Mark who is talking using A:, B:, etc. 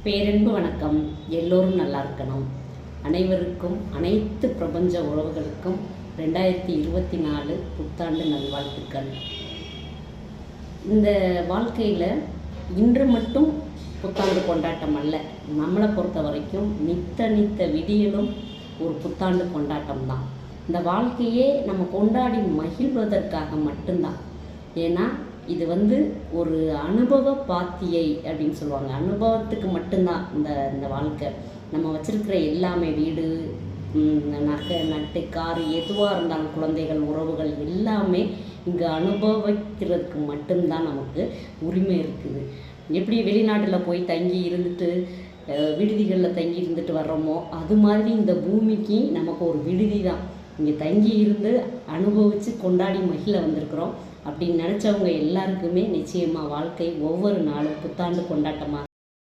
A: பேரன்பு வணக்கம். எல்லோரும் நல்லா இருக்கணும். அனைவருக்கும், அனைத்து பிரபஞ்ச உறவுகளுக்கும் 2024 புத்தாண்டு நல்வாழ்த்துக்கள். இந்த வாழ்க்கையில் இன்று மட்டும் புத்தாண்டு கொண்டாட்டம் அல்ல, நம்மளை பொறுத்த வரைக்கும் நித்த விடியலும் ஒரு புத்தாண்டு கொண்டாட்டம் தான். இந்த வாழ்க்கையே நம்ம கொண்டாடி மகிழ்வதற்காக மட்டும்தான். ஏன்னா இது ஒரு அனுபவ பாத்தியை அப்படின்னு சொல்லுவாங்க. அனுபவத்துக்கு மட்டும்தான் இந்த வாழ்க்கை. நம்ம வச்சிருக்கிற எல்லாமே, வீடு, நகை, நட்டு, கார், எதுவாக இருந்தாலும், குழந்தைகள், உறவுகள் எல்லாமே இங்கே அனுபவிக்கிறதுக்கு மட்டும்தான் நமக்கு உரிமை இருக்குது. எப்படி வெளிநாட்டில் போய் தங்கி இருந்துட்டு விடுதிகளில் தங்கி இருந்துட்டு வர்றோமோ, அது மாதிரி இந்த பூமிக்கு நமக்கு ஒரு விடுதி தான். இங்கே தங்கி இருந்து அனுபவித்து கொண்டாடி மகிழ வந்திருக்கிறோம். அப்படின்னு நினச்சவங்க எல்லாருக்குமே நிச்சயமாக வாழ்க்கை ஒவ்வொரு நாளும் புத்தாண்டு கொண்டாட்டமாக